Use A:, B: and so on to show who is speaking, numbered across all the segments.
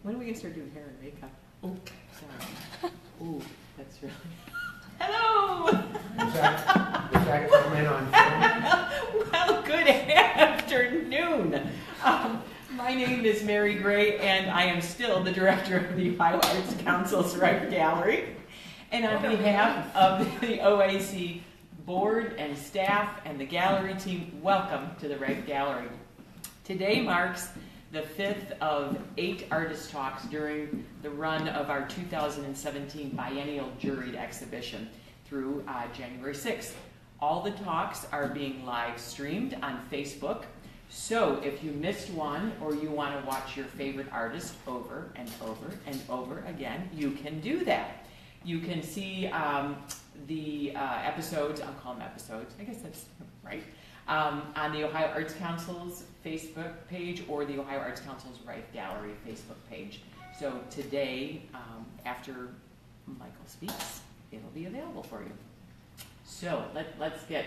A: When are we gonna start doing hair and makeup? Oh, sorry. Ooh, that's really. Hello.
B: Was that comment on film?
A: Well, good afternoon. My name is Mary Gray, and I am still the director of the Ohio Arts Council's Rife Gallery. And on behalf of the OAC board and staff and the gallery team, welcome to the Rife Gallery. Today marks the 5th of 8 artist talks during the run of our 2017 biennial juried exhibition through January 6th. All the talks are being live streamed on Facebook, so if you missed one or you want to watch your favorite artist over and over and over again, you can do that. You can see the episodes, I'll call them episodes, I guess that's right, on the Ohio Arts Council's Facebook page or the Ohio Arts Council's Rife Gallery Facebook page. So today, after Michael speaks, it'll be available for you. So let's get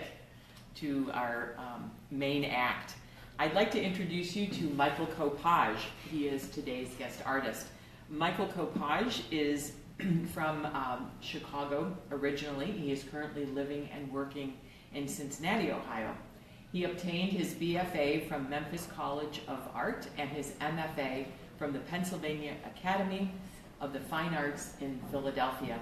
A: to our main act. I'd like to introduce you to Michael Kopage. He is today's guest artist. Michael Kopage is from Chicago originally. He is currently living and working in Cincinnati, Ohio. He obtained his BFA from Memphis College of Art and his MFA from the Pennsylvania Academy of the Fine Arts in Philadelphia.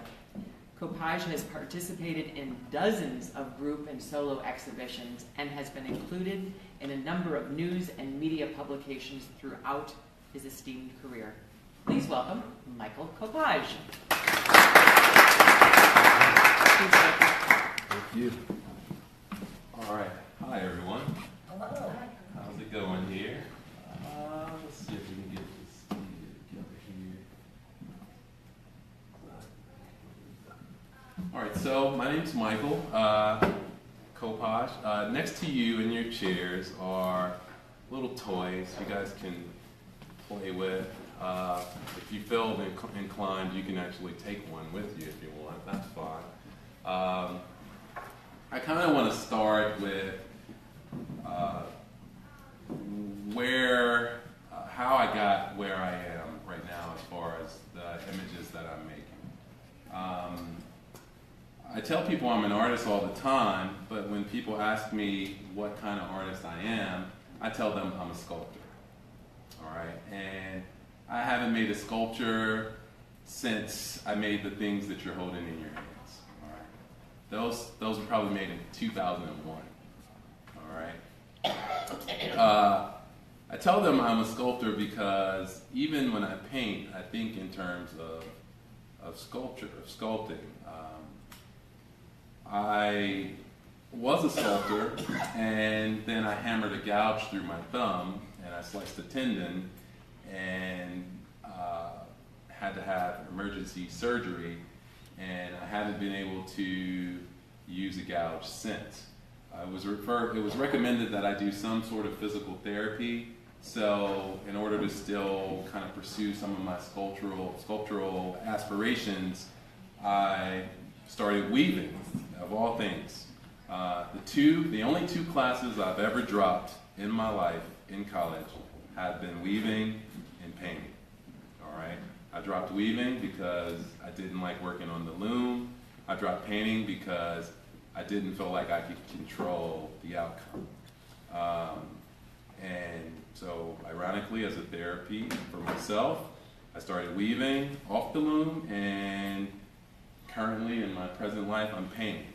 A: Kopage has participated in dozens of group and solo exhibitions and has been included in a number of news and media publications throughout his esteemed career. Please welcome Michael Kopage.
C: Thank you. All right. Hi, everyone. Hello. How's it going here? Let's see if we can get this together here. All right. So my name's Michael Kopage. Next to you in your chairs are little toys you guys can play with. If you feel inclined, you can actually take one with you if you want. That's fine. I kind of want to start with how I got where I am right now as far as the images that I'm making. I tell people I'm an artist all the time, but when people ask me what kind of artist I am, I tell them I'm a sculptor. All right, and I haven't made a sculpture since I made the things that you're holding in your hands. All right, those were probably made in 2001. All right. I tell them I'm a sculptor because even when I paint, I think in terms of sculpture, of sculpting. I was a sculptor, and then I hammered a gouge through my thumb, and I sliced a tendon, and had to have emergency surgery, and I haven't been able to use a gouge since. It was recommended that I do some sort of physical therapy, so in order to still kind of pursue some of my sculptural aspirations, I started weaving, of all things. The only two classes I've ever dropped in my life in college have been weaving and painting. All right. I dropped weaving because I didn't like working on the loom. I dropped painting because I didn't feel like I could control the outcome. And so, ironically, as a therapy for myself, I started weaving off the loom, and currently in my present life, I'm painting.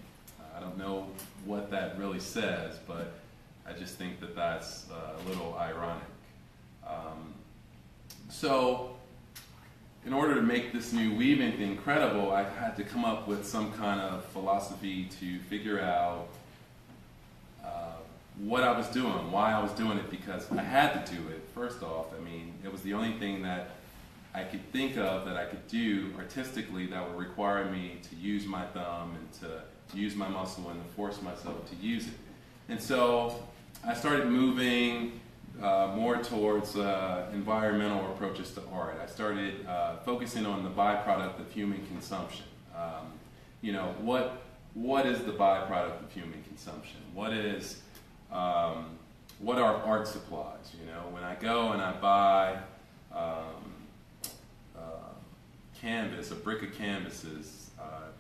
C: I don't know what that really says, but I just think that that's a little ironic. So, in order to make this new weaving thing credible, I had to come up with some kind of philosophy to figure out what I was doing, why I was doing it, because I had to do it. First off, I mean, it was the only thing that I could think of that I could do artistically that would require me to use my thumb and to use my muscle and to force myself to use it. And so I started moving more towards environmental approaches to art. I started focusing on the byproduct of human consumption. What is the byproduct of human consumption? What are art supplies? When I go and I buy canvas, a brick of canvases.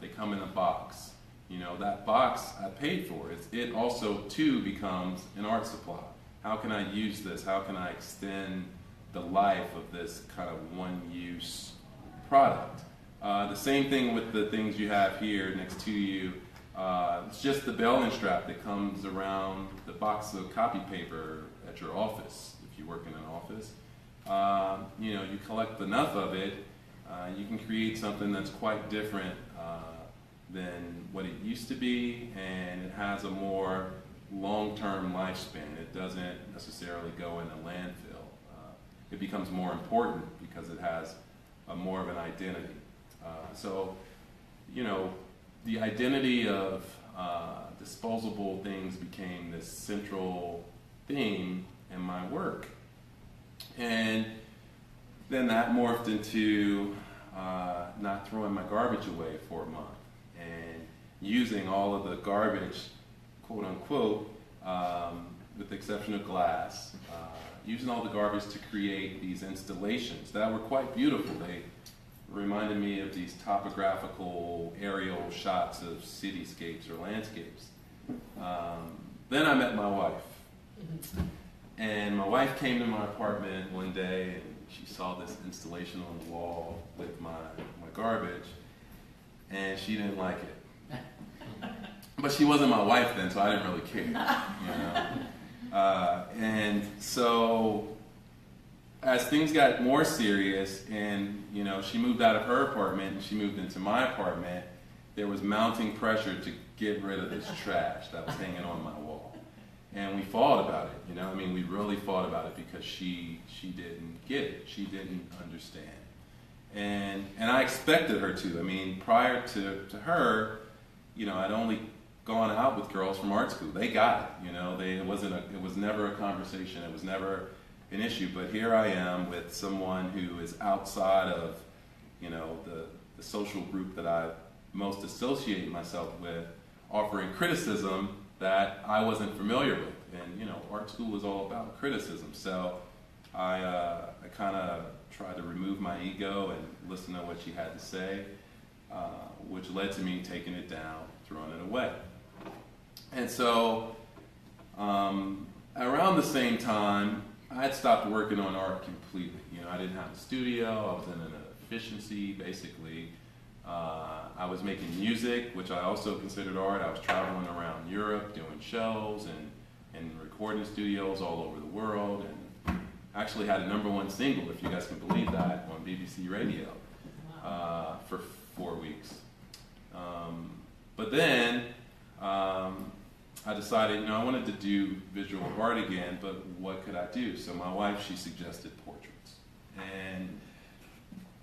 C: They come in a box. You know, that box I paid for. It also too becomes an art supply. How can I use this? How can I extend the life of this kind of one-use product? The same thing with the things you have here next to you. It's just the bell and strap that comes around the box of copy paper at your office, if you work in an office. You know, you collect enough of it, you can create something that's quite different than what it used to be, and it has a more long-term lifespan. It doesn't necessarily go in a landfill. It becomes more important because it has more of an identity. So, you know, the identity of disposable things became this central theme in my work. And then that morphed into not throwing my garbage away for a month and using all of the garbage, quote unquote, with the exception of glass, using all the garbage to create these installations that were quite beautiful. They reminded me of these topographical aerial shots of cityscapes or landscapes. Then I met my wife. And my wife came to my apartment one day and she saw this installation on the wall with my garbage, and she didn't like it. But she wasn't my wife then, so I didn't really care, you know. And so as things got more serious and, you know, she moved out of her apartment and she moved into my apartment, there was mounting pressure to get rid of this trash that was hanging on my wall. And we fought about it, you know. I mean, we really fought about it because she didn't get it. She didn't understand. And I expected her to. I mean, prior to her, you know, I'd only gone out with girls from art school. They got it, you know. It was never a conversation. It was never an issue. But here I am with someone who is outside of, you know, the social group that I most associate myself with, offering criticism that I wasn't familiar with. And, you know, art school was all about criticism. So I kind of tried to remove my ego and listen to what she had to say, which led to me taking it down, throwing it away. And so around the same time, I had stopped working on art completely. You know, I didn't have a studio. I was in an efficiency, basically. I was making music, which I also considered art. I was traveling around Europe doing shows and recording studios all over the world, and actually had a #1 single, if you guys can believe that, on BBC Radio for 4 weeks. But then I decided, you know, I wanted to do visual art again, but what could I do? So my wife, she suggested portraits. And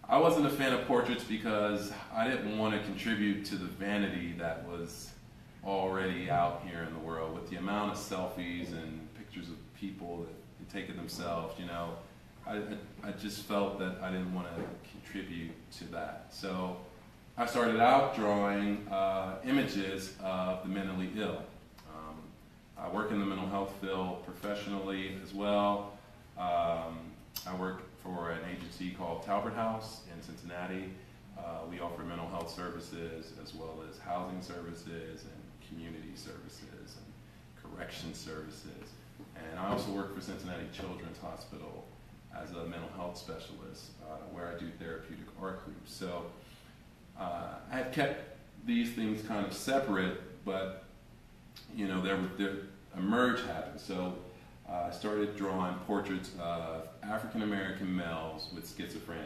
C: I wasn't a fan of portraits because I didn't want to contribute to the vanity that was already out here in the world with the amount of selfies and pictures of people that take it themselves, you know. I just felt that I didn't want to contribute to that. So I started out drawing images of the mentally ill. I work in the mental health field professionally as well. I work for an agency called Talbert House in Cincinnati. We offer mental health services as well as housing services and community services and correction services. And I also work for Cincinnati Children's Hospital as a mental health specialist where I do therapeutic art groups. So I have kept these things kind of separate, but you know, a merge happened. So I started drawing portraits of African American males with schizophrenia.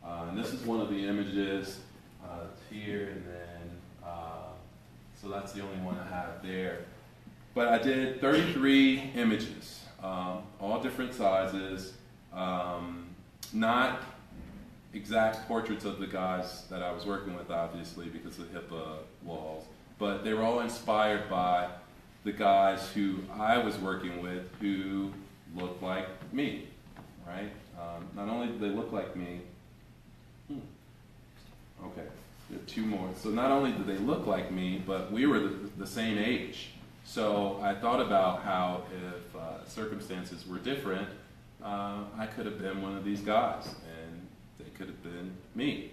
C: And this is one of the images. It's here, and then, so that's the only one I have there. But I did 33 images, all different sizes, not exact portraits of the guys that I was working with, obviously, because of HIPAA laws, but they were all inspired by the guys who I was working with who looked like me, right? Not only did they look like me, okay, there are 2 more. So not only did they look like me, but we were the same age. So I thought about how if circumstances were different, I could have been one of these guys, and they could have been me.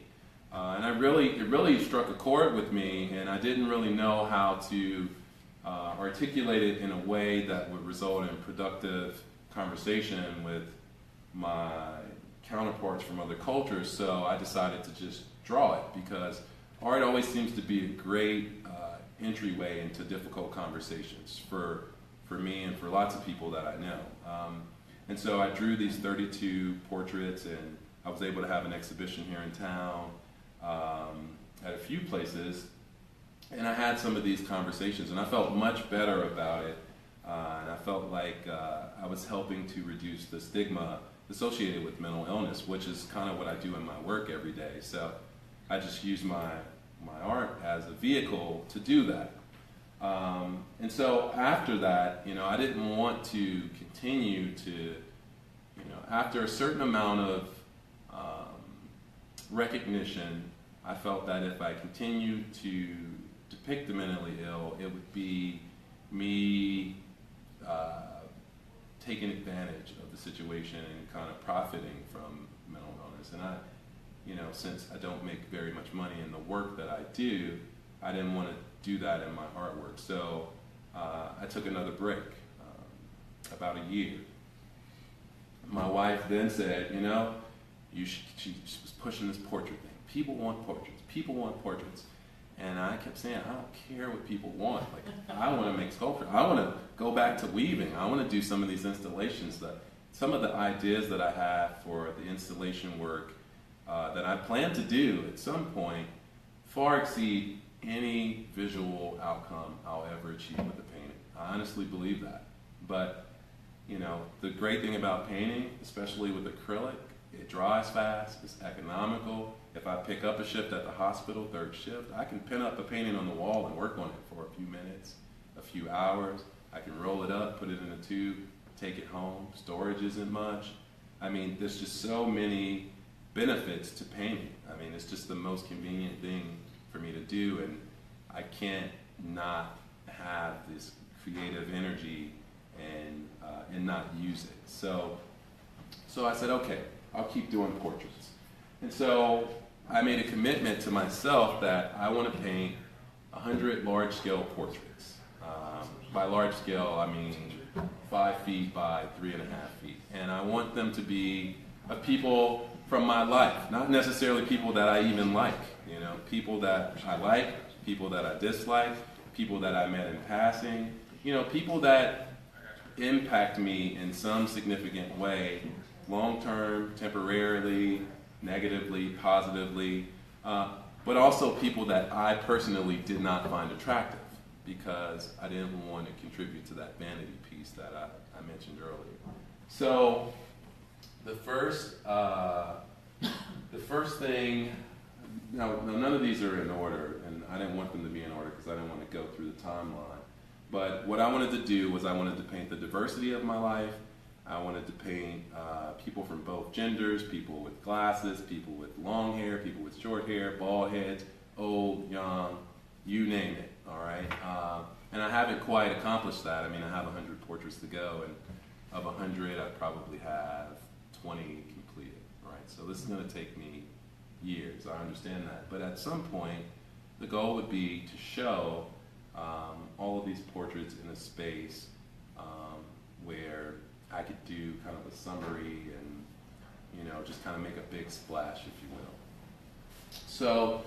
C: And it really struck a chord with me, and I didn't really know how to articulate it in a way that would result in productive conversation with my counterparts from other cultures. So I decided to just draw it, because art always seems to be a great entryway into difficult conversations for me and for lots of people that I know. And so I drew these 32 portraits, and I was able to have an exhibition here in town at a few places, and I had some of these conversations, and I felt much better about it, and I felt like I was helping to reduce the stigma associated with mental illness, which is kind of what I do in my work every day. So I just use my art as a vehicle to do that. And so after that, I didn't want to continue to, after a certain amount of recognition, I felt that if I continued to depict the mentally ill, it would be me taking advantage of the situation and kind of profiting from mental illness. And since I don't make very much money in the work that I do, I didn't want to do that in my artwork. So I took another break, about a year. My wife then said, she was pushing this portrait thing. People want portraits. People want portraits. And I kept saying, I don't care what people want. Like, I want to make sculpture. I want to go back to weaving. I want to do some of these installations. Some of the ideas that I have for the installation work that I plan to do at some point far exceed any visual outcome I'll ever achieve with the painting. I honestly believe that. But, the great thing about painting, especially with acrylic, it dries fast, it's economical. If I pick up a shift at the hospital, third shift, I can pin up a painting on the wall and work on it for a few minutes, a few hours. I can roll it up, put it in a tube, take it home. Storage isn't much. There's just so many benefits to painting. It's just the most convenient thing for me to do, and I can't not have this creative energy and not use it. So I said, okay, I'll keep doing portraits. And so I made a commitment to myself that I want to paint 100 large-scale portraits. By large scale, I mean 5 feet by 3.5 feet. And I want them to be of people from my life, not necessarily people that I even like. People that I like, people that I dislike, people that I met in passing, people that impact me in some significant way, long-term, temporarily, negatively, positively, but also people that I personally did not find attractive, because I didn't want to contribute to that vanity piece that I mentioned earlier. So the first thing, now none of these are in order, and I didn't want them to be in order because I didn't want to go through the timeline. But what I wanted to do was I wanted to paint the diversity of my life. I wanted to paint people from both genders, people with glasses, people with long hair, people with short hair, bald heads, old, young, you name it, all right? And I haven't quite accomplished that. I have 100 portraits to go, and of 100, I probably have 20 completed, right? So this is going to take me years, I understand that. But at some point, the goal would be to show all of these portraits in a space where I could do kind of a summary and, just kind of make a big splash, if you will. So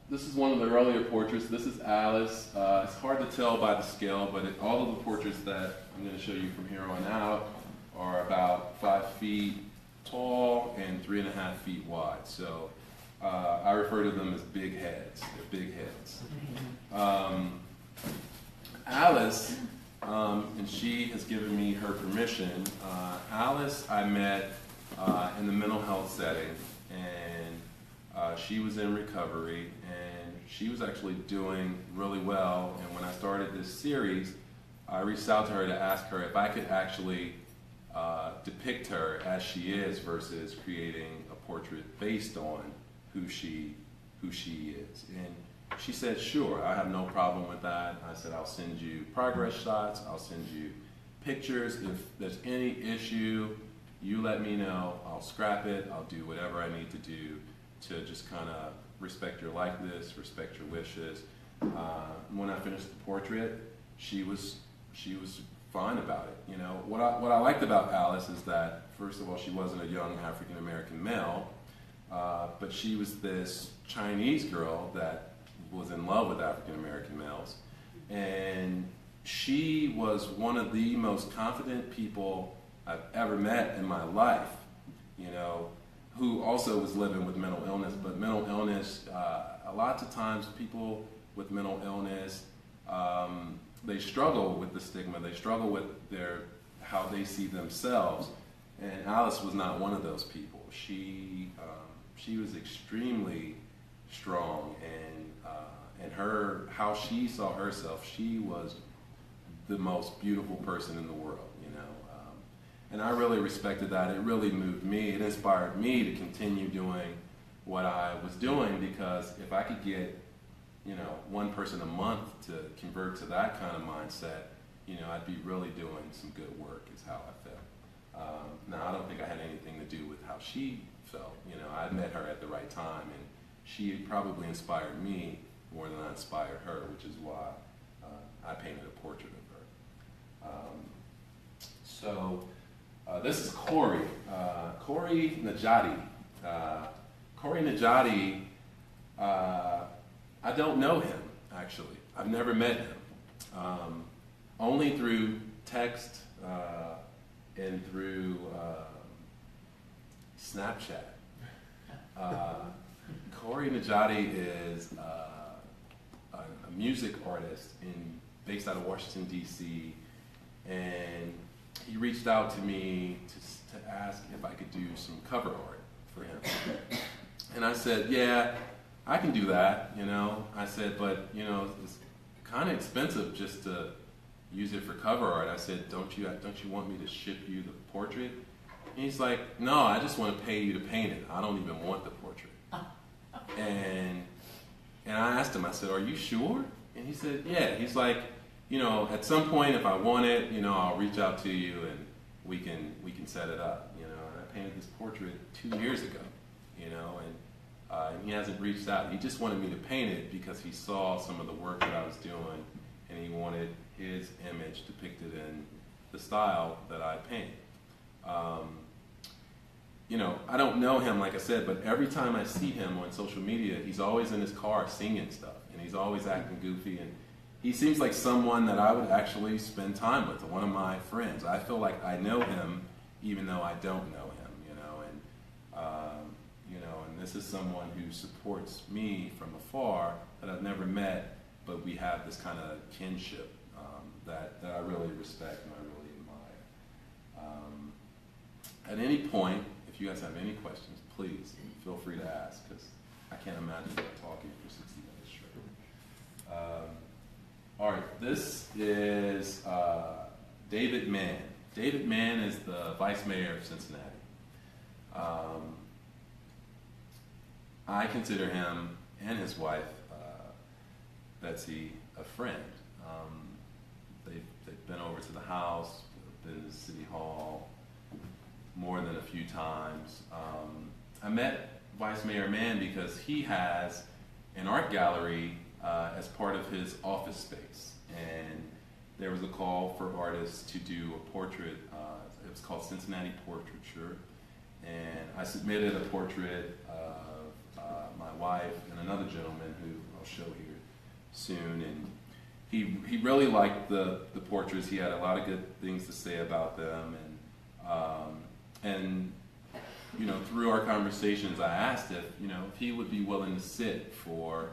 C: this is one of the earlier portraits. This is Alice. It's hard to tell by the scale, but all of the portraits that I'm going to show you from here on out are about 5 feet tall and 3.5 feet wide. So I refer to them as big heads. They're big heads. Alice, and she has given me her permission. Alice I met in the mental health setting, and she was in recovery, and she was actually doing really well. And when I started this series, I reached out to her to ask her if I could actually depict her as she is versus creating a portrait based on who she is. And she said, sure, I have no problem with that. I said, I'll send you progress shots, I'll send you pictures. If there's any issue, you let me know. I'll scrap it, I'll do whatever I need to do to just kind of respect your likeness, respect your wishes. When I finished the portrait, she was fine about it. You know, what I liked about Alice is that, first of all, she wasn't a young African American male, but she was this Chinese girl that was in love with African American males, and she was one of the most confident people I've ever met in my life. You know, who also was living with mental illness, but mental illness, a lot of times people with mental illness, they struggle with the stigma, they struggle with how they see themselves, and Alice was not one of those people. She was extremely strong, and how she saw herself, she was the most beautiful person in the world, you know. And I really respected that. It really moved me. It inspired me to continue doing what I was doing, because if I could get, you know, one person a month to convert to that kind of mindset, you know, I'd be really doing some good work, is how I felt. Now, I don't think I had anything to do with how she felt. You know, I met her at the right time, and she probably inspired me more than I inspired her, which is why I painted a portrait of her. This is Corey. Corey Najati. Corey Najati, I don't know him, actually. I've never met him. Only through text and through Snapchat. Corey Najati is a music artist based out of Washington, D.C., and he reached out to me to ask if I could do some cover art for him. And I said, yeah, I can do that, you know. I said, but, you know, it's kind of expensive just to use it for cover art. I said, don't you want me to ship you the portrait? And he's like, no, I just want to pay you to paint it. I don't even want the portrait. And I asked him, I said, are you sure? And he said, yeah. He's like, you know, at some point, if I want it, you know, I'll reach out to you and we can set it up, you know. And I painted this portrait 2 years ago, you know, and he hasn't reached out. He just wanted me to paint it because he saw some of the work that I was doing, and he wanted his image depicted in the style that I paint. You know, I don't know him, like I said, but every time I see him on social media, he's always in his car singing stuff, and he's always acting goofy, and he seems like someone that I would actually spend time with, one of my friends. I feel like I know him, even though I don't know him, you know, and this is someone who supports me from afar that I've never met, but we have this kind of kinship that I really respect and I really admire. At any point, if you guys have any questions, please feel free to ask, because I can't imagine talking for 60 minutes straight. All right, this is David Mann. David Mann is the vice mayor of Cincinnati. I consider him and his wife, Betsy, a friend. They've been over to the house, been to City Hall more than a few times. I met Vice Mayor Mann because he has an art gallery as part of his office space, and there was a call for artists to do a portrait. It was called Cincinnati Portraiture, and I submitted a portrait of my wife and another gentleman who I'll show here soon, and he really liked the portraits. He had a lot of good things to say about them, and you know, through our conversations, I asked if he would be willing to sit for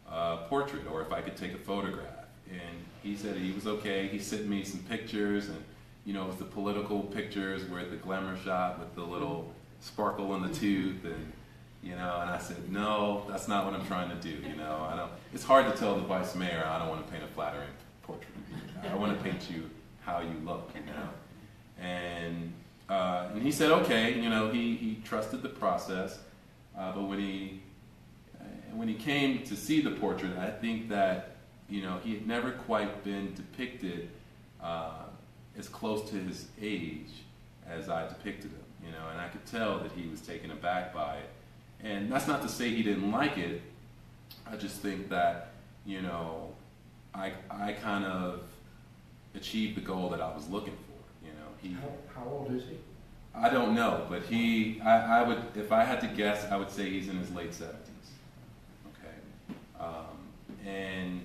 C: a portrait, or if I could take a photograph. And he said he was okay. He sent me some pictures, and it was the political pictures where the glamour shot with the little sparkle in the tooth, and and I said, no, that's not what I'm trying to do. I don't. It's hard to tell the vice mayor I don't want to paint a flattering portrait. I want to paint you how you look. And he said, okay. He trusted the process, but when he came to see the portrait, I think that he had never quite been depicted as close to his age as I depicted him. And I could tell that he was taken aback by it. And that's not to say he didn't like it. I just think that, you know, I kind of achieved the goal that I was looking for. You know,
B: How old is he?
C: I don't know, but I would, if I had to guess, I would say he's in his late 70s. Okay. And,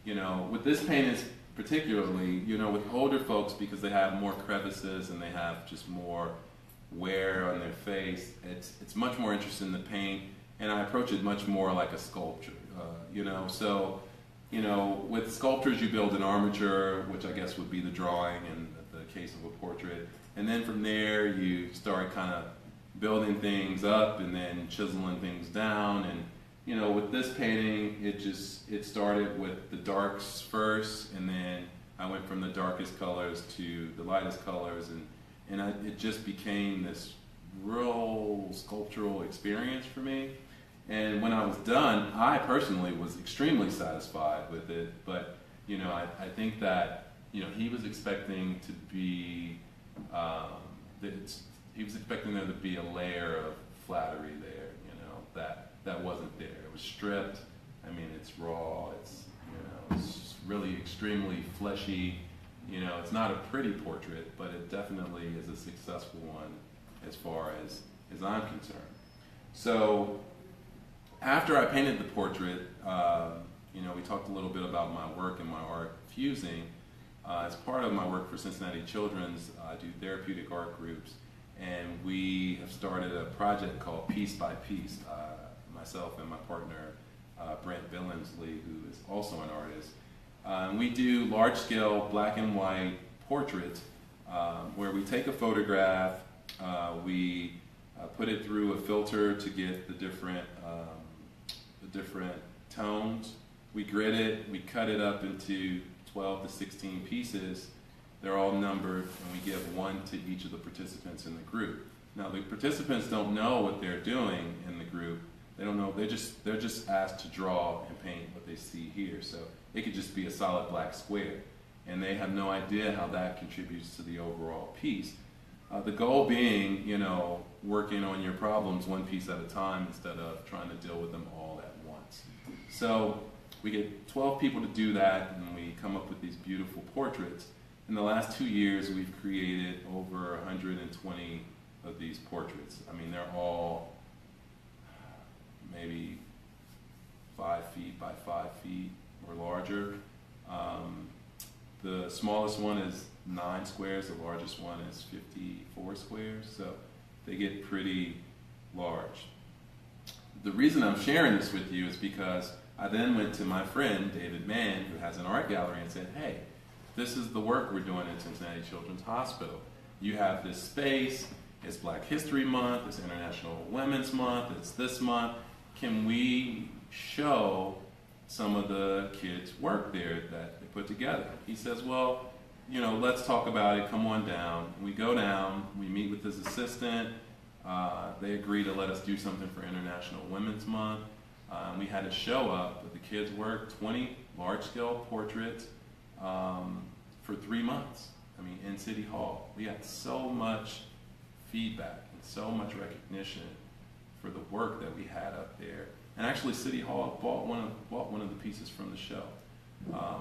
C: you know, with this paint is particularly, you know, with older folks, because they have more crevices and they have just more wear on their face, it's much more interesting to paint, and I approach it much more like a sculpture, you know. So, you know, with sculptures you build an armature, which I guess would be the drawing in the case of a portrait, and then from there you start kind of building things up and then chiseling things down. And you know, with this painting, it started with the darks first, and then I went from the darkest colors to the lightest colors, and it just became this real sculptural experience for me. And when I was done, I personally was extremely satisfied with it. But you know, I think that, you know, he was expecting to be he was expecting there to be a layer of flattery there, you know, that wasn't there. It was stripped. I mean, it's raw. It's, you know, it's really extremely fleshy. You know, it's not a pretty portrait, but it definitely is a successful one as far as I'm concerned. So after I painted the portrait, you know, we talked a little bit about my work and my art fusing. As part of my work for Cincinnati Children's, I do therapeutic art groups, and we have started a project called Piece by Piece. Myself and my partner, Brent Billingsley, who is also an artist. We do large-scale black and white portraits where we take a photograph, we put it through a filter to get the different tones. We grid it, we cut it up into 12 to 16 pieces. They're all numbered, and we give one to each of the participants in the group. Now, the participants don't know what they're doing in the group. They don't know. They're just asked to draw and paint what they see here. So it could just be a solid black square, and they have no idea how that contributes to the overall piece. The goal being, you know, working on your problems one piece at a time instead of trying to deal with them all at once. So we get 12 people to do that, and we come up with these beautiful portraits. In the last 2 years, we've created over 120 of these portraits. I mean, they're all maybe 5 feet by 5 feet or larger. The smallest one is 9 squares, the largest one is 54 squares, so they get pretty large. The reason I'm sharing this with you is because I then went to my friend David Mann, who has an art gallery, and said, hey, this is the work we're doing at Cincinnati Children's Hospital. You have this space, it's Black History Month, it's International Women's Month, it's this month. Can we show some of the kids' work there that they put together? He says, well, you know, let's talk about it, come on down. We go down, we meet with his assistant, they agree to let us do something for International Women's Month. We had a show up with the kids' work, 20 large-scale portraits for 3 months. I mean, in City Hall. We had so much feedback and so much recognition for the work that we had up there. And actually, City Hall bought one of the pieces from the show.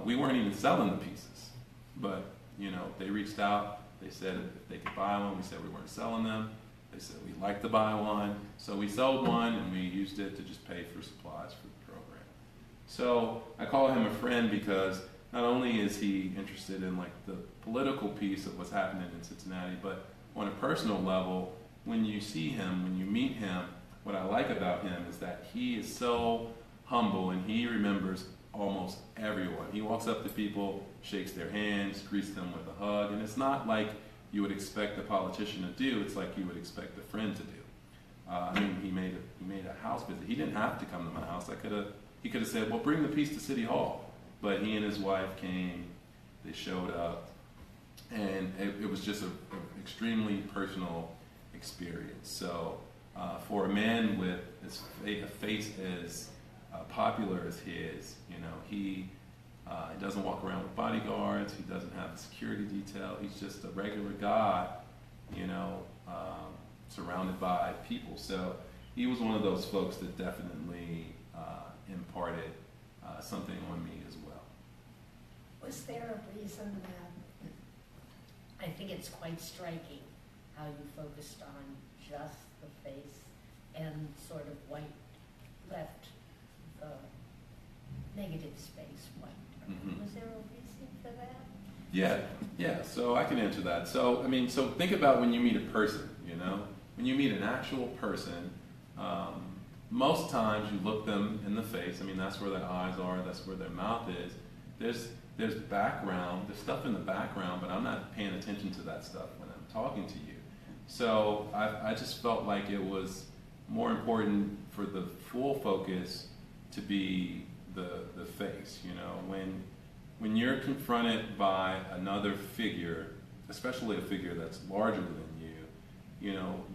C: We weren't even selling the pieces, but you know, they reached out. They said if they could buy one. We said we weren't selling them. They said we'd like to buy one. So we sold one, and we used it to just pay for supplies for the program. So I call him a friend because not only is he interested in like the political piece of what's happening in Cincinnati, but on a personal level, when you see him, when you meet him, what I like about him is that he is so humble, and he remembers almost everyone. He walks up to people, shakes their hands, greets them with a hug, and it's not like you would expect a politician to do. It's like you would expect a friend to do. I mean, he made a house visit. He didn't have to come to my house. He could have said, well, bring the piece to City Hall. But he and his wife came, they showed up, and it was just an extremely personal experience. So for a man with a face as popular as his, you know, he doesn't walk around with bodyguards, he doesn't have a security detail, he's just a regular guy, you know, surrounded by people. So he was one of those folks that definitely imparted something on me as well.
D: Was there a reason that, I think it's quite striking how you focused on just the face and sort of white, left the negative space white.
C: Mhm.
D: Was there a reason for that?
C: Yeah. So I can answer that. So I mean, so think about when you meet a person. You know, when you meet an actual person, most times you look them in the face. I mean, that's where their eyes are. That's where their mouth is. There's background. There's stuff in the background, but I'm not paying attention to that stuff when I'm talking to you. So I just felt like it was more important for the full focus to be the face. You know, when you're confronted by another figure, especially a figure that's larger than you, you know,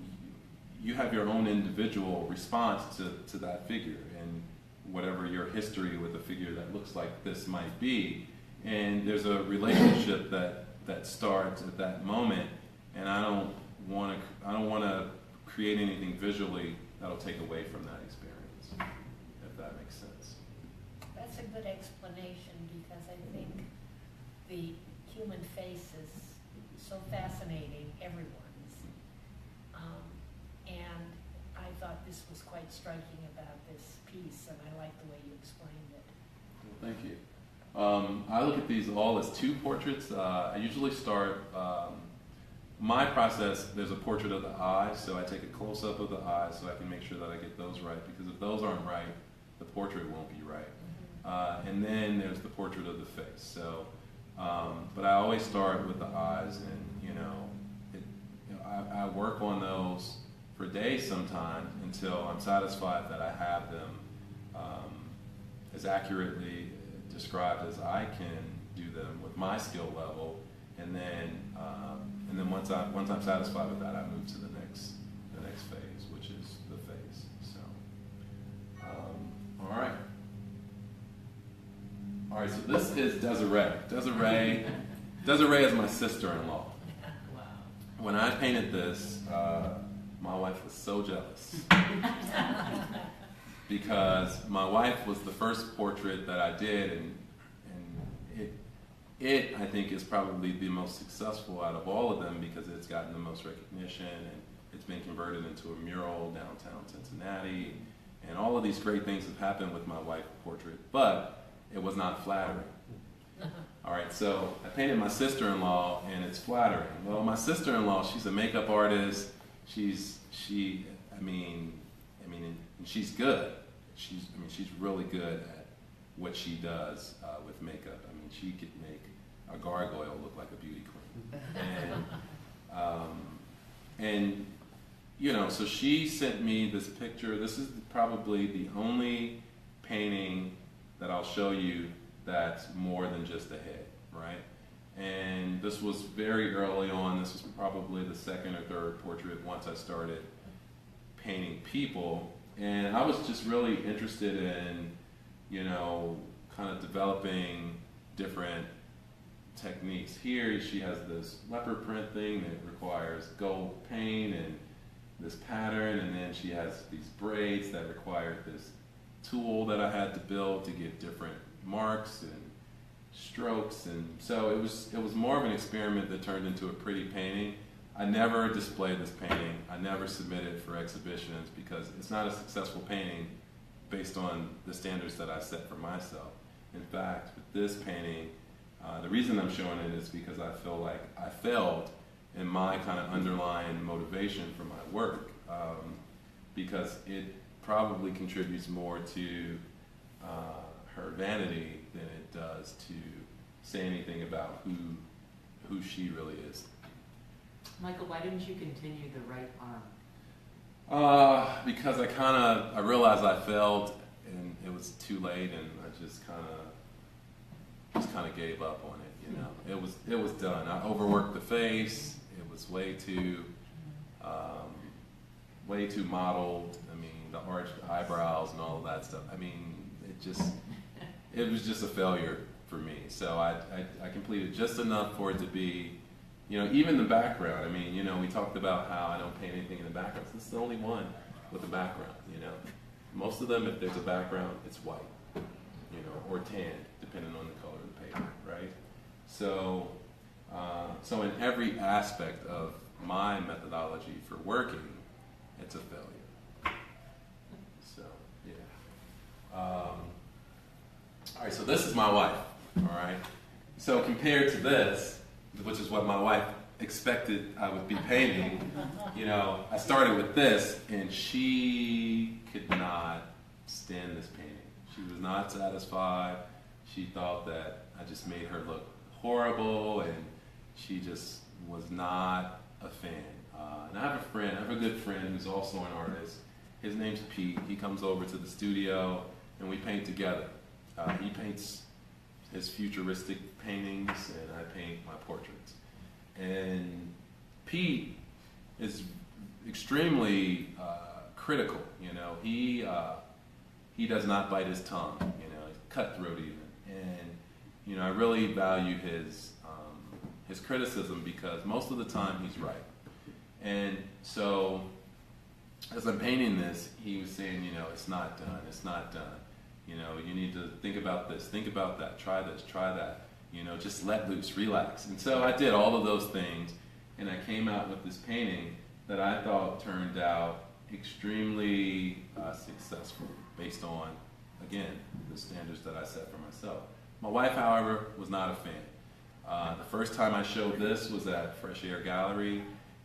C: you have your own individual response to that figure and whatever your history with a figure that looks like this might be. And there's a relationship that starts at that moment, and I don't want to create anything visually that'll take away from that experience, if that makes sense.
D: That's a good explanation, because I think the human face is so fascinating, everyone's. And I thought this was quite striking about this piece, and I like the way you explained it.
C: Well, thank you. I look at these all as two portraits. I usually start, my process, there's a portrait of the eyes, so I take a close-up of the eyes so I can make sure that I get those right, because if those aren't right, the portrait won't be right. And then there's the portrait of the face. So, but I always start with the eyes, and I work on those for days sometimes until I'm satisfied that I have them as accurately described as I can do them with my skill level, and then once I'm satisfied with that, I move to the next phase, which is the face. So, all right. So this is Desiree. Desiree is my sister-in-law.
A: Wow.
C: When I painted this, my wife was so jealous because my wife was the first portrait that I did, and it I think is probably the most successful out of all of them because it's gotten the most recognition, and it's been converted into a mural downtown Cincinnati, and all of these great things have happened with my wife portrait, but it was not flattering. All right, so I painted my sister-in-law, and it's flattering. Well, my sister-in-law, she's a makeup artist. She's good. She's really good at what she does with makeup. I mean, she could make a gargoyle look like a beauty queen. And so she sent me this picture. This is probably the only painting that I'll show you that's more than just a head, right? And this was very early on. This was probably the second or third portrait once I started painting people. And I was just really interested in, kind of developing different techniques. Here she has this leopard print thing that requires gold paint and this pattern, and then she has these braids that required this tool that I had to build to get different marks and strokes, and so it was more of an experiment that turned into a pretty painting. I never displayed this painting. I never submitted for exhibitions because it's not a successful painting based on the standards that I set for myself. In fact, with this painting, the reason I'm showing it is because I feel like I failed in my kind of underlying motivation for my work, because it probably contributes more to her vanity than it does to say anything about who she really is.
A: Michael, why didn't you continue the right arm?
C: Because I realized I failed and it was too late, and I just kind of gave up on it. It was done. I overworked the face. It was way too modeled. I mean, the arched eyebrows and all of that stuff. I mean, it was just a failure for me. So I completed just enough for it to be, even the background. I mean, we talked about how I don't paint anything in the background. This is the only one with a background, you know. Most of them, if there's a background, it's white, you know, or tan, depending on the color of the paper, right? So, so in every aspect of my methodology for working, it's a failure. So, yeah. All right, so this is my wife, all right? So compared to this, which is what my wife expected I would be painting, you know, I started with this, and she could not stand this painting. She was not satisfied. She thought that I just made her look horrible, and she just was not a fan. And I have a good friend who's also an artist. His name's Pete. He comes over to the studio, and we paint together. He paints his futuristic paintings, and I paint my portraits. And Pete is extremely critical. You know, he does not bite his tongue. You know, he's cutthroat even. And you know, I really value his criticism because most of the time he's right. And so, as I'm painting this, he was saying, you know, it's not done. It's not done. You know, you need to think about this, think about that, try this, try that. You know, just let loose, relax. And so I did all of those things, and I came out with this painting that I thought turned out extremely successful based on, again, the standards that I set for myself. My wife, however, was not a fan. The first time I showed this was at Fresh Air Gallery,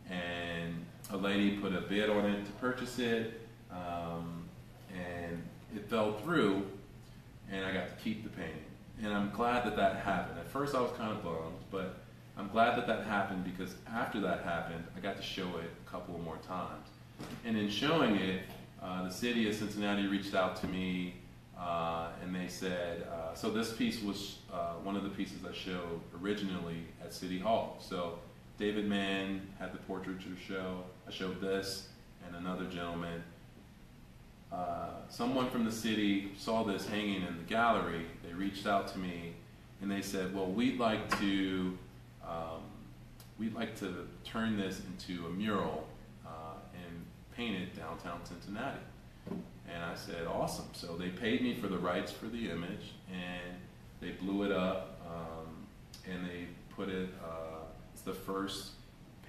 C: and a lady put a bid on it to purchase it, and it fell through, and I got to keep the painting. And I'm glad that that happened. At first I was kind of bummed, but I'm glad that that happened because after that happened, I got to show it a couple more times. And in showing it, the city of Cincinnati reached out to me, and they said, so this piece was one of the pieces I showed originally at City Hall. So David Mann had the portraiture show. I showed this, and another gentleman. Someone from the city saw this hanging in the gallery. They reached out to me, and they said, well, we'd like to turn this into a mural and paint it downtown Cincinnati. And I said, awesome. So they paid me for the rights for the image, and they blew it up, and they put it, it's the first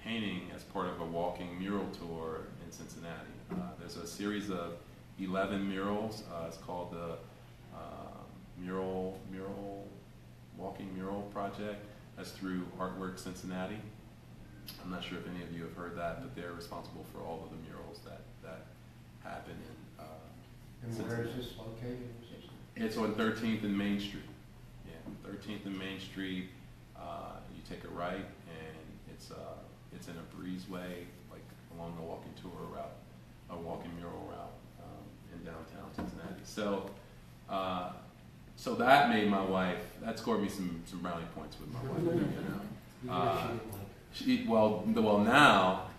C: painting as part of a walking mural tour in Cincinnati. There's a series of 11 murals. It's called the Walking Mural Project. That's through Artwork Cincinnati. I'm not sure if any of you have heard that, but they're responsible for all of the murals that happen in
B: And where is this located?
C: It's on 13th and Main Street. Yeah, 13th and Main Street. You take a right, and it's in a breezeway, like along the walking tour route, a walking mural route in downtown Cincinnati. So, so that made my wife. That scored me some brownie points with my wife. You know, well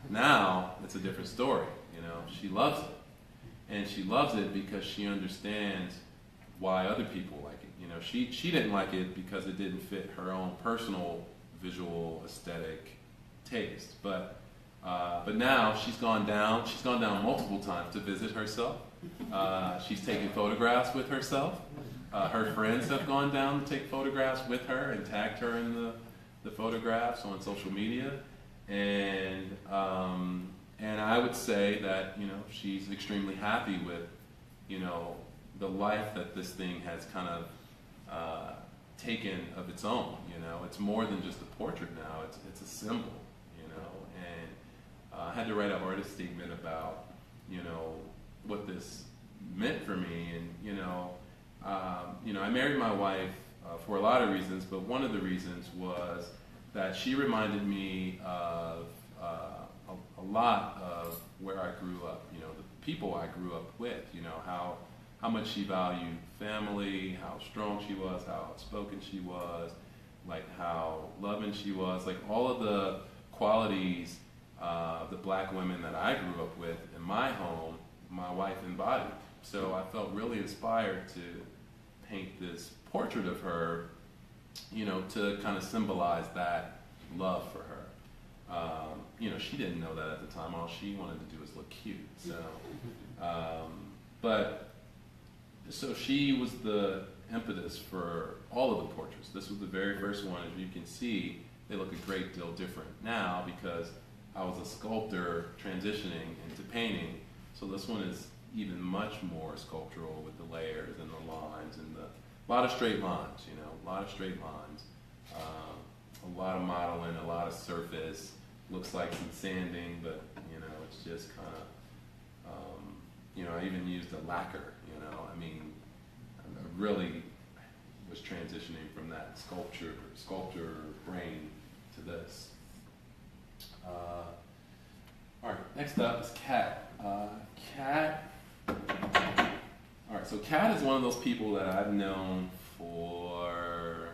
C: now it's a different story. You know, she loves it. And she loves it because she understands why other people like it. You know, she didn't like it because it didn't fit her own personal visual aesthetic taste. But now she's gone down multiple times to visit herself. She's taken photographs with herself. Her friends have gone down to take photographs with her and tagged her in the photographs on social media. And I would say that, you know, she's extremely happy with, you know, the life that this thing has kind of taken of its own. You know, it's more than just a portrait now. It's a symbol. You know, and I had to write an artist statement about, you know, what this meant for me. And you know, I married my wife for a lot of reasons, but one of the reasons was that she reminded me of a lot of where I grew up, you know, the people I grew up with, you know, how much she valued family, how strong she was, how outspoken she was, like how loving she was, like all of the qualities of the black women that I grew up with in my home, my wife embodied. So I felt really inspired to paint this portrait of her, you know, to kind of symbolize that love for her. You know, she didn't know that at the time. All she wanted to do was look cute. So, but so she was the impetus for all of the portraits. This was the very first one. As you can see, they look a great deal different now because I was a sculptor transitioning into painting. So this one is even much more sculptural with the layers and the lines and a lot of straight lines, you know, a lot of straight lines, a lot of modeling, a lot of surface. Looks like some sanding, but you know, it's just kind of, you know, I even used a lacquer, you know, I mean, I really was transitioning from that sculpture brain to this. All right, next up is Kat. Kat, all right, so Kat is one of those people that I've known for,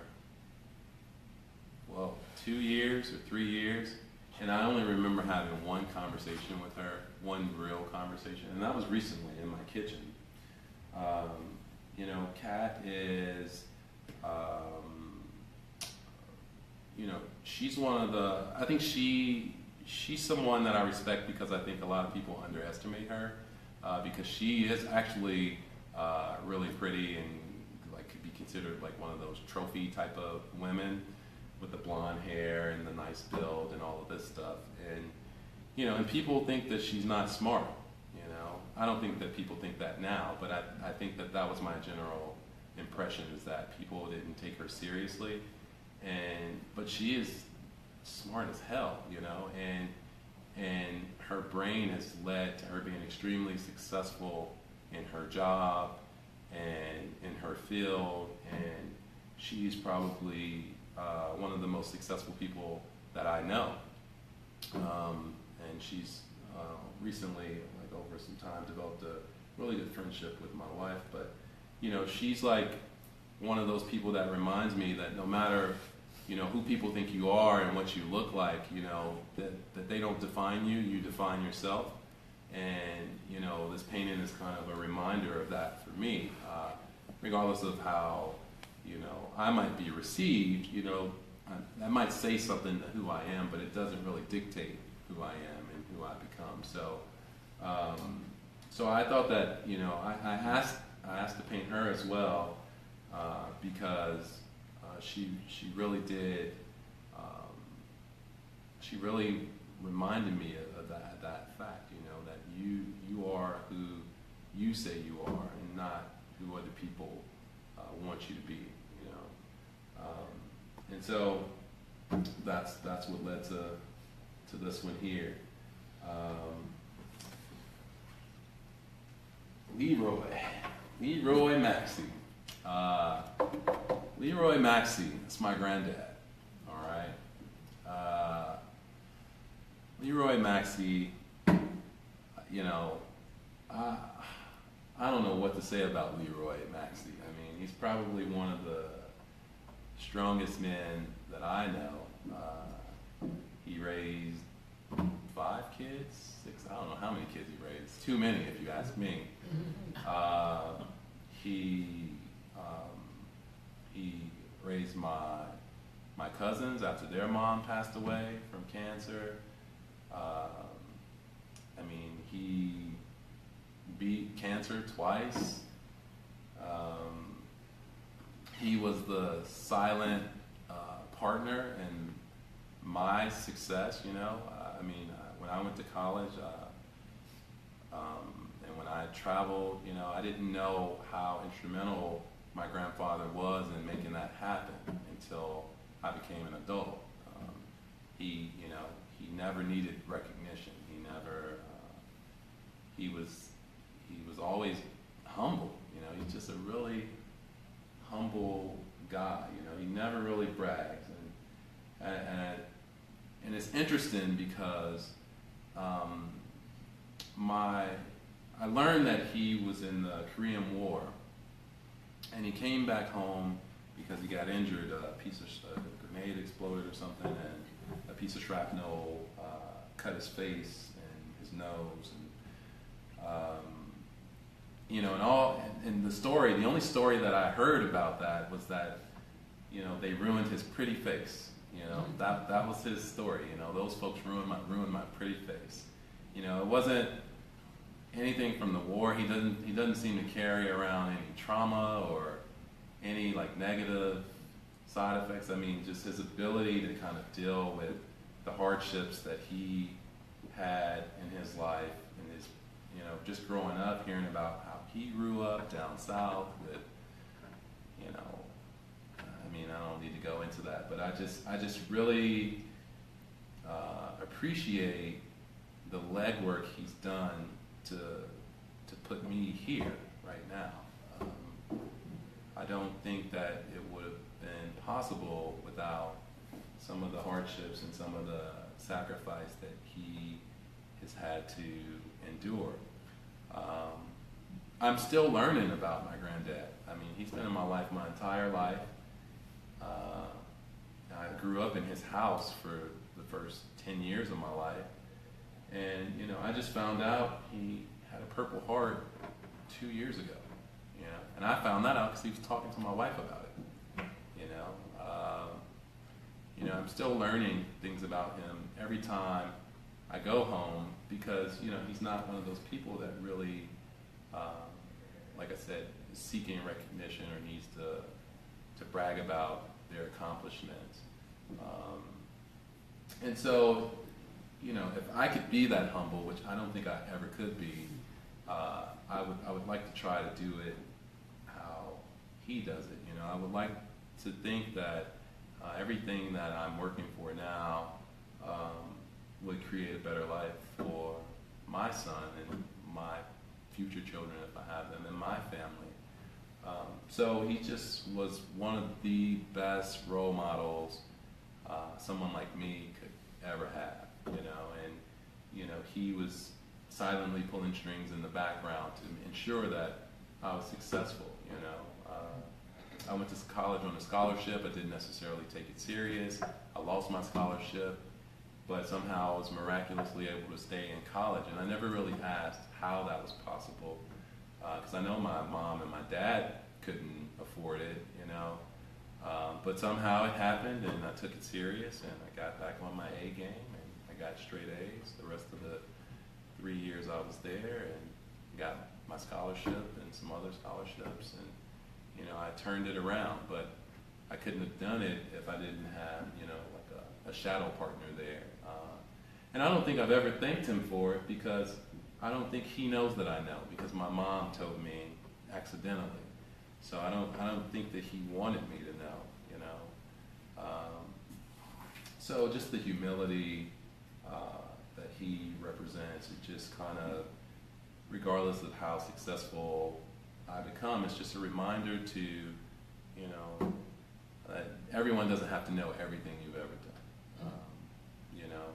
C: well, 2 years or 3 years. And I only remember having one conversation with her, one real conversation, and that was recently in my kitchen. You know, Kat is, you know, she's one of the, I think she's someone that I respect because I think a lot of people underestimate her, because she is actually really pretty and like could be considered like one of those trophy type of women, with the blonde hair and the nice build and all of this stuff. And, you know, and people think that she's not smart, you know. I don't think that people think that now, but I think that that was my general impression, is that people didn't take her seriously. But she is smart as hell, you know, and her brain has led to her being extremely successful in her job and in her field, and she's probably one of the most successful people that I know. And she's recently, like over some time, developed a really good friendship with my wife. But, you know, she's like one of those people that reminds me that no matter, you know, who people think you are and what you look like, you know, that they don't define you, you define yourself. And, you know, this painting is kind of a reminder of that for me, regardless of how, you know, I might be received, you know, I might say something to who I am, but it doesn't really dictate who I am and who I become. So, so I thought that, you know, I asked to paint her as well, because she really did, she really reminded me of that fact, you know, that you are who you say you are and not who other people want you to be. And so that's what led to this one here. Leroy Maxey. Leroy Maxey, that's my granddad. All right. Leroy Maxey, you know, I don't know what to say about Leroy Maxey. I mean, he's probably one of the strongest men that I know. He raised 5 kids, 6, I don't know how many kids he raised. Too many if you ask me. He raised my cousins after their mom passed away from cancer. I mean, he beat cancer twice. He was the silent partner in my success, you know. I mean, when I went to college and when I traveled, you know, I didn't know how instrumental my grandfather was in making that happen until I became an adult. He, you know, he never needed recognition. He never, he was always humble, you know. He's just a really humble guy, you know. He never really brags, and it's interesting because I learned that he was in the Korean War, and he came back home because he got injured. A grenade exploded or something, and a piece of shrapnel cut his face and his nose, and you know, and the story, the only story that I heard about that was that, you know, they ruined his pretty face, You know, that was his story. You know, those folks ruined my pretty face. You know, it wasn't anything from the war. He doesn't seem to carry around any trauma or any like negative side effects. I mean, just his ability to kind of deal with the hardships that he had in his life and his, you know, just growing up, hearing about how he grew up down south with, you know, I mean, I don't need to go into that, but I just really appreciate the legwork he's done to put me here right now. I don't think that it would have been possible without some of the hardships and some of the sacrifice that he has had to endure. I'm still learning about my granddad. I mean, he's been in my life my entire life. I grew up in his house for the first 10 years of my life. And, you know, I just found out he had a Purple Heart 2 years ago, you know. And I found that out because he was talking to my wife about it, you know. I'm still learning things about him every time I go home because, you know, he's not one of those people that really, like I said, is seeking recognition or needs to brag about their accomplishments. And so, you know, if I could be that humble, which I don't think I ever could be, I would like to try to do it how he does it. You know, I would like to think that everything that I'm working for now would create a better life for my son and my future children if I have them and my family. So he just was one of the best role models someone like me could ever have, you know, and, you know, he was silently pulling strings in the background to ensure that I was successful, you know. I went to college on a scholarship. I didn't necessarily take it serious. I lost my scholarship, but somehow I was miraculously able to stay in college, and I never really asked how that was possible, because I know my mom and my dad couldn't afford it, you know. But somehow it happened, and I took it serious, and I got back on my A game, and I got straight A's the rest of the 3 years I was there, and got my scholarship and some other scholarships, and, you know, I turned it around. But I couldn't have done it if I didn't have, you know, like a shadow partner there. And I don't think I've ever thanked him for it, because I don't think he knows that I know, because my mom told me accidentally. So I don't think that he wanted me to know, you know. So just the humility that he represents, it just kind of, regardless of how successful I become, it's just a reminder to, you know, that everyone doesn't have to know everything you've ever done. You know,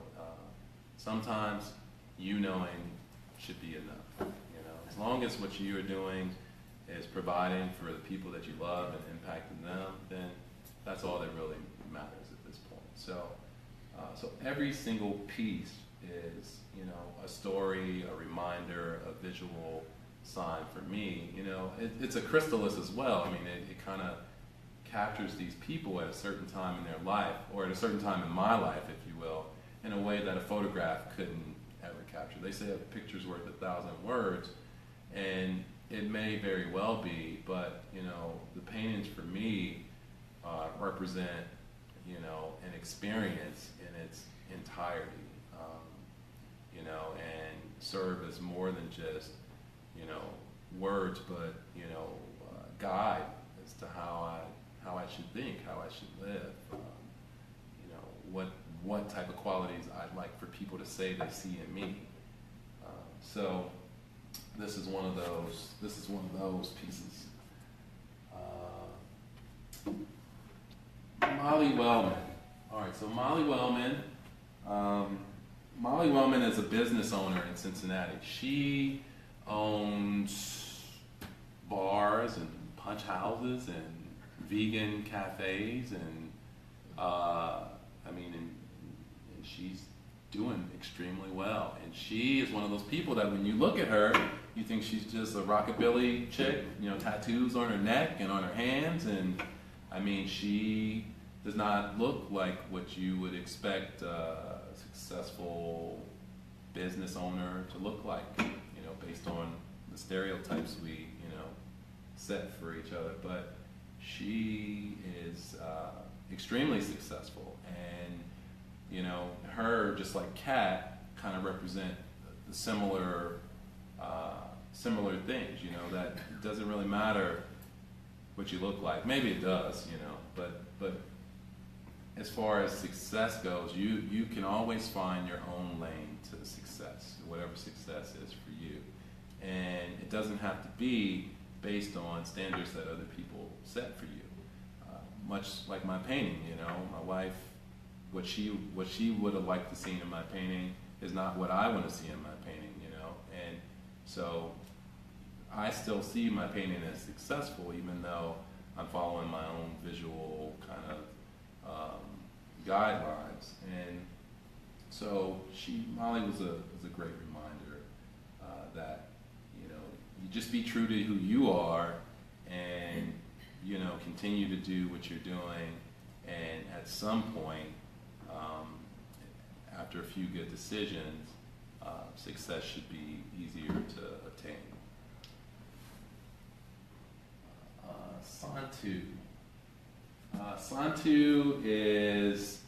C: sometimes you knowing should be enough. You know, as long as what you are doing is providing for the people that you love and impacting them, then that's all that really matters at this point. So, so every single piece is, you know, a story, a reminder, a visual sign for me. You know, it's a chrysalis as well. I mean, it kind of captures these people at a certain time in their life, or at a certain time in my life, if you will, in a way that a photograph couldn't ever capture. They say a picture's worth 1,000 words, and it may very well be, but, you know, the paintings for me represent, you know, an experience in its entirety, you know, and serve as more than just, you know, words, but, you know, guide as to how I should think, how I should live, you know, what type of qualities I'd like for people to say they see in me. So this is one of those pieces. Molly Wellman. All right, so Molly Wellman. Molly Wellman is a business owner in Cincinnati. She owns bars and punch houses and vegan cafes, and and she's doing extremely well. And she is one of those people that when you look at her, you think she's just a rockabilly chick, you know, tattoos on her neck and on her hands, and I mean, she does not look like what you would expect a successful business owner to look like, based on the stereotypes we, set for each other. But she is extremely successful, and, her, just like Kat, kind of represent the similar things, that it doesn't really matter what you look like. Maybe it does, but as far as success goes, you can always find your own lane to success, whatever success is for you. And it doesn't have to be based on standards that other people set for you. Much like my painting, my wife, what she would have liked to see in my painting is not what I want to see in my painting, and so I still see my painting as successful, even though I'm following my own visual kind of guidelines. And so Molly was a great reminder that you just be true to who you are, and continue to do what you're doing, and at some point, after a few good decisions, success should be easier to attain. Santu. Santu is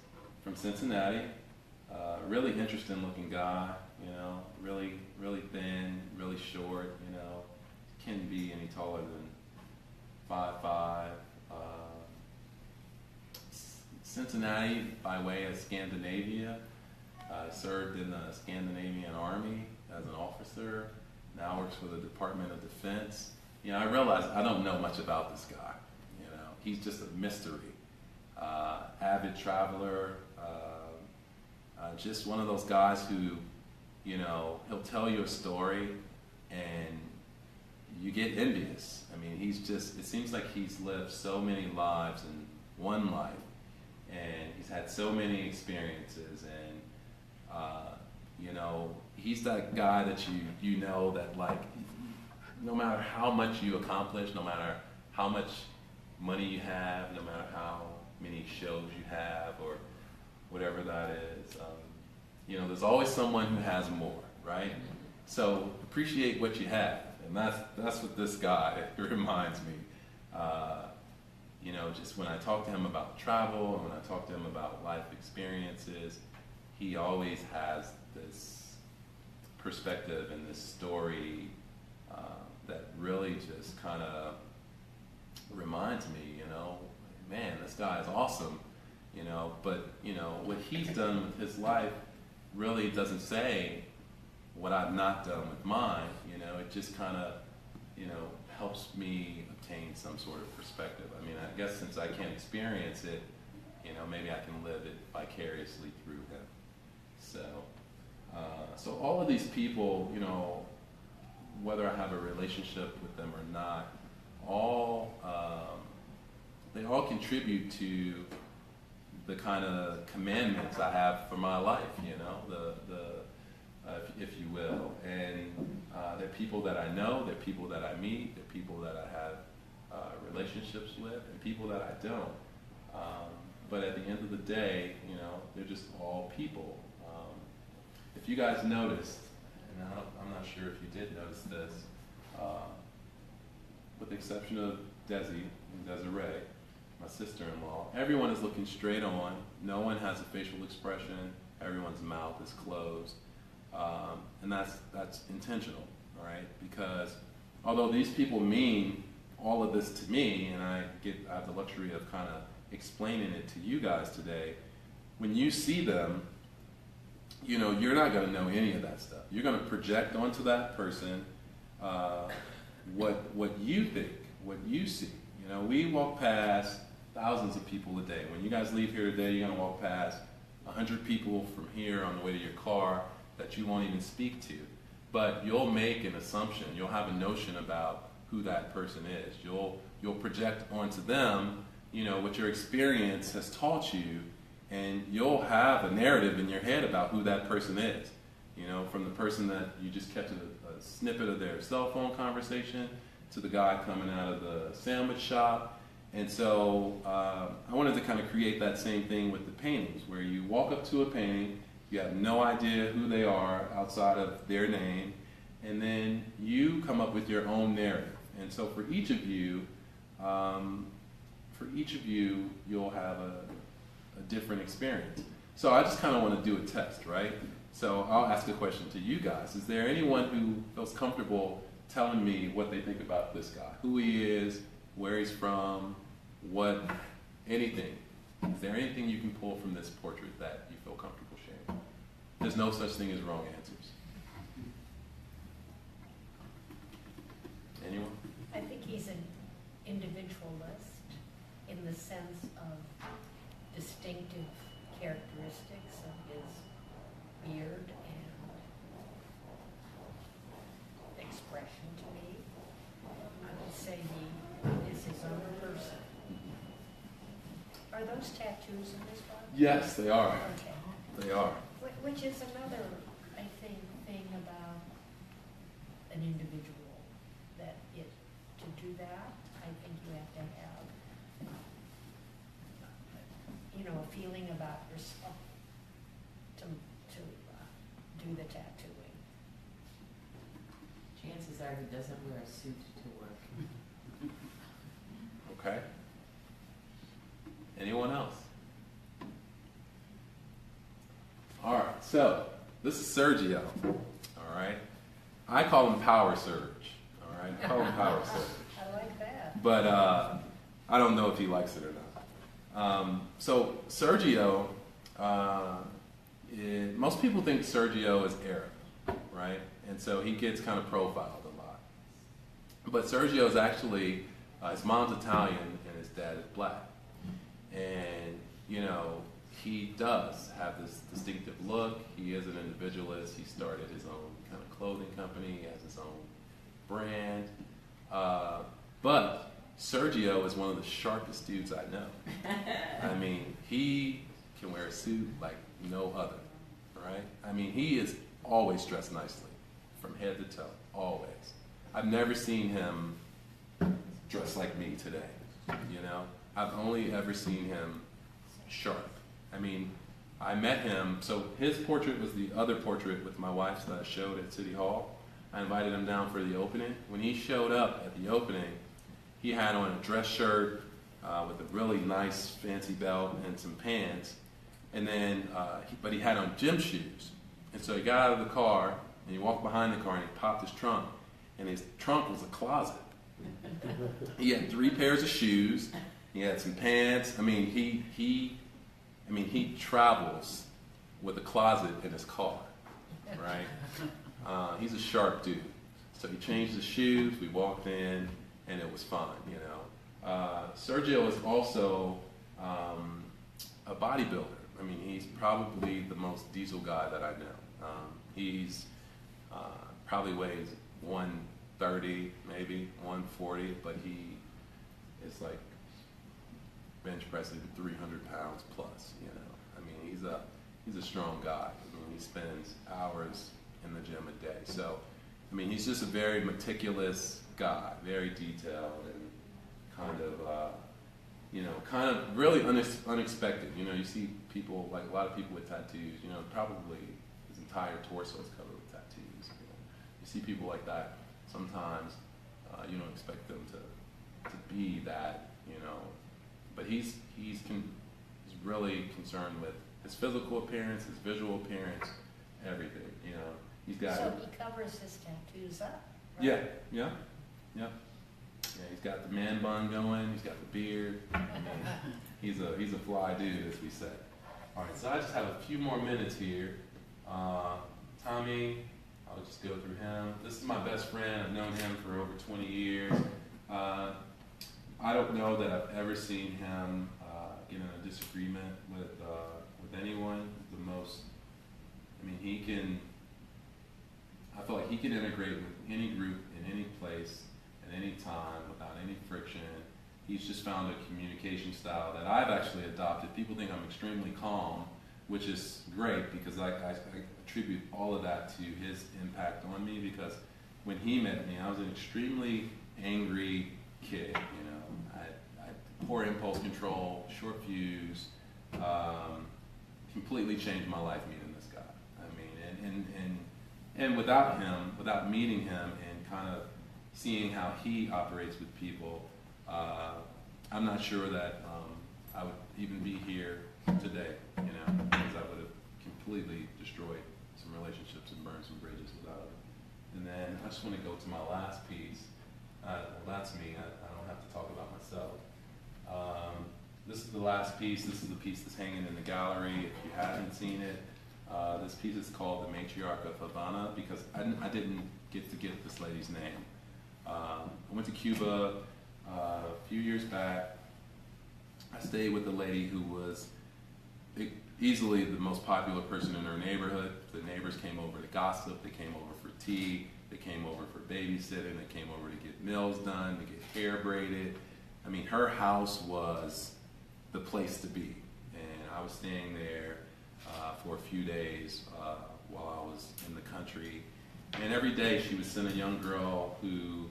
C: from Cincinnati. Really interesting looking guy, really, really thin, really short, can't be any taller than 5'5". Cincinnati, by way of Scandinavia, served in the Scandinavian Army as an officer, now works for the Department of Defense. I realize I don't know much about this guy. He's just a mystery. Avid traveler, just one of those guys who, he'll tell you a story and you get envious. I mean, it seems like he's lived so many lives in one life, and he's had so many experiences, and, he's that guy that that, like, no matter how much you accomplish, no matter how much money you have, no matter how many shows you have, or whatever that is, there's always someone who has more, right? So appreciate what you have, and that's what this guy reminds me. Just when I talk to him about travel, and when I talk to him about life experiences, he always has this perspective and this story that really just kind of reminds me, man, this guy is awesome, but, what he's done with his life really doesn't say what I've not done with mine, it just kind of, helps me obtain some sort of perspective. I mean, I guess since I can't experience it, maybe I can live it vicariously through him. So all of these people, whether I have a relationship with them or not, they all contribute to the kind of commandments I have for my life, if you will. And they're people that I know, they're people that I meet, they're people that I have relationships with, and people that I don't. But at the end of the day, they're just all people. If you guys noticed, and I'm not sure if you did notice this, with the exception of Desi and Desiree, my sister-in-law, everyone is looking straight on. No one has a facial expression. Everyone's mouth is closed. And that's intentional, all right? Because although these people mean all of this to me, and I have the luxury of kind of explaining it to you guys today, when you see them, you're not going to know any of that stuff. You're going to project onto that person what you think, what you see. We walk past thousands of people a day. When you guys leave here today, you're going to walk past 100 people from here on the way to your car that you won't even speak to. But you'll make an assumption. You'll have a notion about who that person is. You'll project onto them, what your experience has taught you, and you'll have a narrative in your head about who that person is. From the person that you just catch a snippet of their cell phone conversation to the guy coming out of the sandwich shop, And so I wanted to kind of create that same thing with the paintings, where you walk up to a painting, you have no idea who they are outside of their name, and then you come up with your own narrative. And so for each of you, you'll have a different experience. So I just kind of want to do a test, right? So I'll ask a question to you guys. Is there anyone who feels comfortable telling me what they think about this guy? Who he is, where he's from, anything. Is there anything you can pull from this portrait that you feel comfortable sharing? There's no such thing as wrong answers. Anyone?
D: I think he's an individualist in the sense of distinctive characteristics of his beard and expression to me. I would say he is his own person. Are those tattoos in this one?
C: Yes, they are.
D: Okay.
C: They are.
D: Which is another, I think, thing about an individual, that to do that, I think you have to have, a feeling about yourself to do the tattooing.
A: Chances are he doesn't wear a suit to work.
C: Okay. Anyone else? All right, so this is Sergio. All right. I call him Power Surge. All right. I call him Power Surge.
D: I like that.
C: But I don't know if he likes it or not. So Sergio, most people think Sergio is Arab, right? And so he gets kind of profiled a lot. But Sergio is actually, his mom's Italian and his dad is black. And, he does have this distinctive look. He is an individualist. He started his own kind of clothing company. He has his own brand. But Sergio is one of the sharpest dudes I know. I mean, he can wear a suit like no other, right? I mean, he is always dressed nicely, from head to toe, always. I've never seen him dressed like me today, I've only ever seen him sharp. I mean, I met him, so his portrait was the other portrait with my wife's that I showed at City Hall. I invited him down for the opening. When he showed up at the opening, he had on a dress shirt with a really nice fancy belt and some pants, and then, but he had on gym shoes. And so he got out of the car, and he walked behind the car, and he popped his trunk, and his trunk was a closet. He had 3 pairs of shoes. He had some pants. I mean, he travels with a closet in his car, right? He's a sharp dude. So he changed his shoes. We walked in, and it was fun, Sergio is also a bodybuilder. I mean, he's probably the most diesel guy that I know. He's probably weighs 130, maybe 140, but he is like bench pressing 300 pounds plus. I mean, he's a strong guy. I mean, he spends hours in the gym a day. So, I mean, he's just a very meticulous guy, very detailed and kind of really unexpected. You see people, like a lot of people with tattoos, probably his entire torso is covered with tattoos. You see people like that, sometimes you don't expect them to be that, but he's really concerned with his physical appearance, his visual appearance, everything, He's got.
D: So he covers his tattoos up, right?
C: Yeah, he's got the man bun going, he's got the beard. He's a fly dude, as we say. All right, so I just have a few more minutes here. Tommy, I'll just go through him. This is my best friend. I've known him for over 20 years. I don't know that I've ever seen him get in a disagreement with anyone. I feel like he can integrate with any group in any place at any time without any friction. He's just found a communication style that I've actually adopted. People think I'm extremely calm, which is great because I attribute all of that to his impact on me, because when he met me, I was an extremely angry kid. I poor impulse control, short fuse, completely changed my life meeting this guy. I mean, and without him, without meeting him and kind of seeing how he operates with people, I'm not sure that I would even be here today, you know, because I would have completely destroyed some relationships and burned some bridges without it. And then I just want to go to my last piece. Well, that's me. I don't have to talk about myself. This is the last piece. This is the piece that's hanging in the gallery. If you haven't seen it, this piece is called The Matriarch of Havana, because I didn't get to get this lady's name. I went to Cuba a few years back. I stayed with a lady who was easily the most popular person in her neighborhood. The neighbors came over to gossip. They came over for tea. They came over for babysitting. They came over to get nails done, to get hair braided. I mean, her house was the place to be. And I was staying there for a few days while I was in the country. And every day she would send a young girl who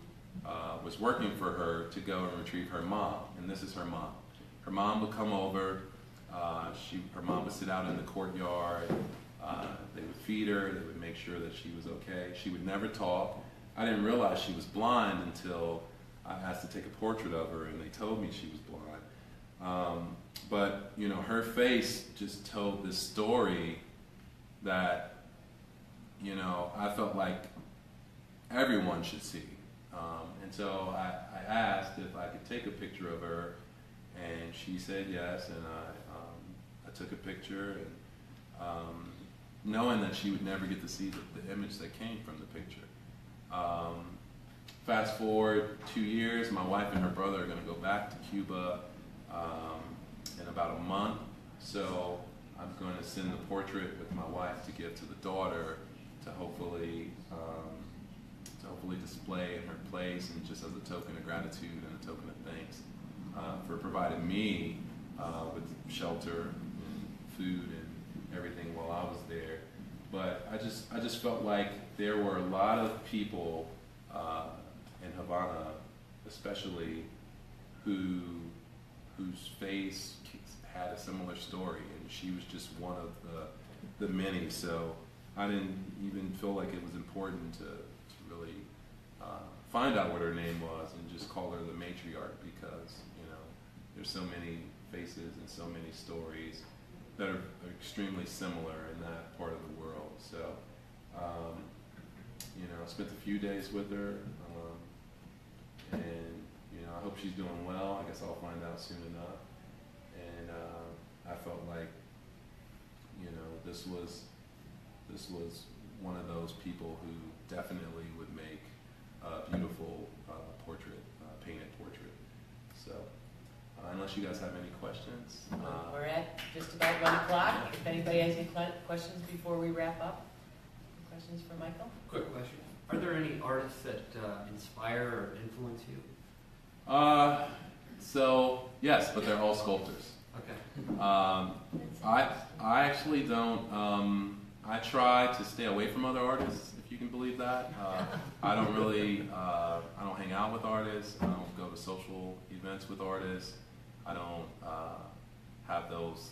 C: was working for her to go and retrieve her mom. And this is her mom. Her mom would come over. Her mom would sit out in the courtyard. They would feed her. They would make sure that she was okay. She would never talk. I didn't realize she was blind until I asked to take a portrait of her, and they told me she was blind. But you know, her face just told this story that, you know, I felt like everyone should see. And so I asked if I could take a picture of her, and she said yes, and I took a picture, and knowing that she would never get to see the image that came from the picture. Fast forward 2 years, my wife and her brother are going to go back to Cuba in about a month, so I'm going to send the portrait with my wife to give to the daughter to hopefully display in her place, and just as a token of gratitude and a token of thanks for providing me with shelter and food and everything while I was there. But I just felt like there were a lot of people in Havana, especially, whose face had a similar story, and she was just one of the many. So I didn't even feel like it was important to really find out what her name was and just call her the matriarch, because, you know, there's so many faces and so many stories that are extremely similar in that part of the world. So, you know, I spent a few days with her, and, you know, I hope she's doing well. I guess I'll find out soon enough. And I felt like, you know, this was one of those people who definitely would make a beautiful portrait, painted portrait. So, unless you guys have any questions.
E: We're at just about 1 o'clock. If anybody has any questions before we wrap up? Questions for Michael?
F: Quick question. Are there any artists that inspire or influence you?
C: So yes, but they're all sculptors.
F: Okay.
C: I actually don't. I try to stay away from other artists, if you can believe that. I don't really. I don't hang out with artists. I don't go to social events with artists. I don't have those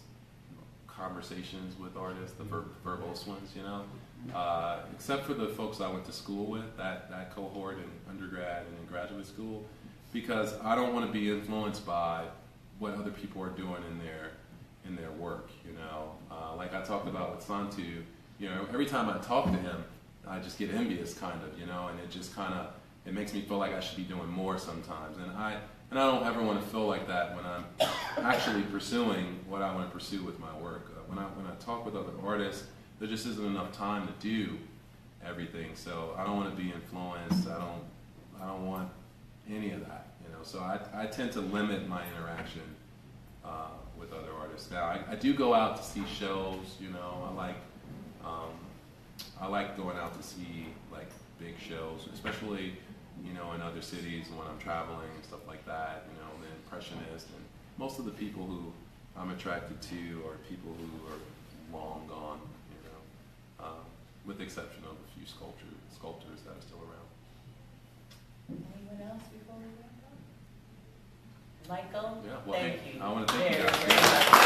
C: conversations with artists, the verbose ones, you know. Except for the folks I went to school with, that cohort in undergrad and in graduate school, because I don't want to be influenced by what other people are doing in their work, you know. Like I talked about with Santu, you know, every time I talk to him, I just get envious, kind of, you know, and it just kind of, it makes me feel like I should be doing more sometimes, and I don't ever want to feel like that when I'm actually pursuing what I want to pursue with my work. When I talk with other artists, there just isn't enough time to do everything, so I don't want to be influenced. I don't want any of that, you know. So I tend to limit my interaction with other artists. Now I do go out to see shows, you know. I like going out to see like big shows, especially, you know, in other cities when I'm traveling and stuff like that. You know, the Impressionists, and most of the people who I'm attracted to are people who are long gone, you know, with the exception of a few sculptors that are still around.
E: Anyone else before we wrap up?
D: Michael,
C: Yeah, well,
D: thank
C: hey,
D: you.
C: I want to thank you
D: Very,
C: guys.
D: very much.